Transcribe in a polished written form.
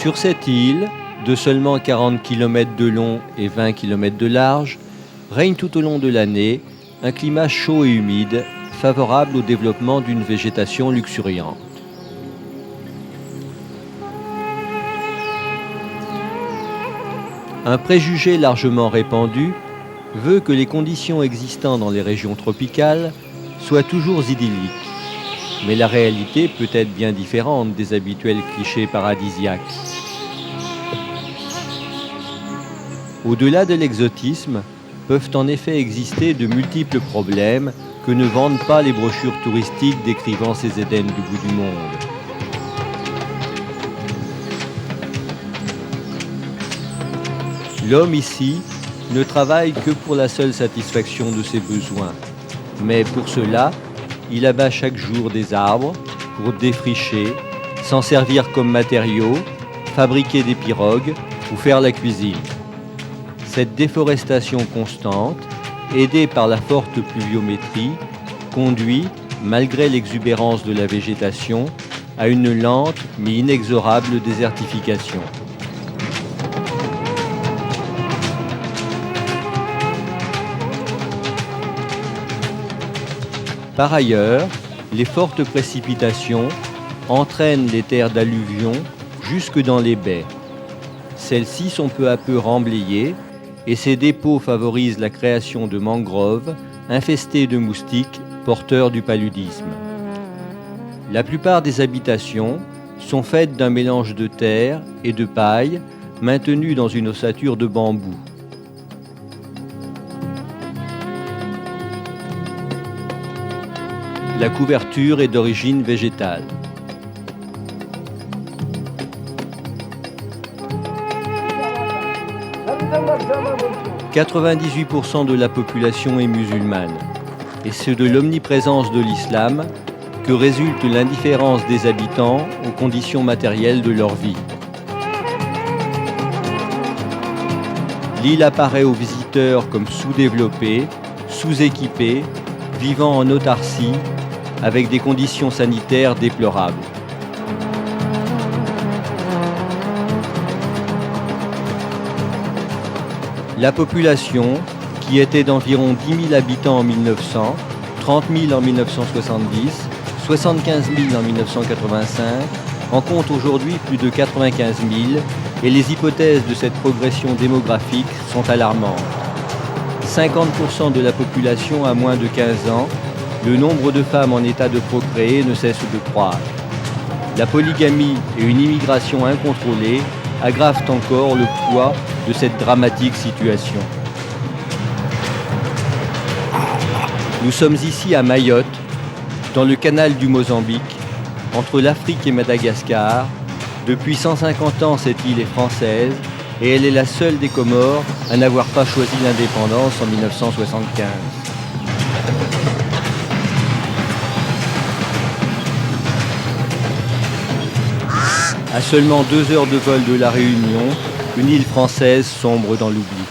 Sur cette île, de seulement 40 km de long et 20 km de large, règne tout au long de l'année un climat chaud et humide, favorable au développement d'une végétation luxuriante. Un préjugé largement répandu veut que les conditions existant dans les régions tropicales soient toujours idylliques. Mais la réalité peut être bien différente des habituels clichés paradisiaques. Au-delà de l'exotisme, peuvent en effet exister de multiples problèmes que ne vendent pas les brochures touristiques décrivant ces Édens du bout du monde. L'homme ici ne travaille que pour la seule satisfaction de ses besoins. Mais pour cela, il abat chaque jour des arbres pour défricher, s'en servir comme matériau, fabriquer des pirogues ou faire la cuisine. Cette déforestation constante, aidée par la forte pluviométrie, conduit, malgré l'exubérance de la végétation, à une lente mais inexorable désertification. Par ailleurs, les fortes précipitations entraînent les terres d'alluvion jusque dans les baies. Celles-ci sont peu à peu remblayées et ces dépôts favorisent la création de mangroves infestées de moustiques porteurs du paludisme. La plupart des habitations sont faites d'un mélange de terre et de paille maintenu dans une ossature de bambou. La couverture est d'origine végétale. « 98% de la population est musulmane, et c'est de l'omniprésence de l'islam que résulte l'indifférence des habitants aux conditions matérielles de leur vie. L'île apparaît aux visiteurs comme sous-développée, sous-équipée, vivant en autarcie, avec des conditions sanitaires déplorables. La population, qui était d'environ 10 000 habitants en 1900, 30 000 en 1970, 75 000 en 1985, en compte aujourd'hui plus de 95 000 et les hypothèses de cette progression démographique sont alarmantes. 50% de la population a moins de 15 ans, le nombre de femmes en état de procréer ne cesse de croître. La polygamie et une immigration incontrôlée aggravent encore le poids de cette dramatique situation. Nous sommes ici à Mayotte, dans le canal du Mozambique, entre l'Afrique et Madagascar. Depuis 150 ans, cette île est française et elle est la seule des Comores à n'avoir pas choisi l'indépendance en 1975. À seulement 2 heures de vol de La Réunion, une île française sombre dans l'oubli.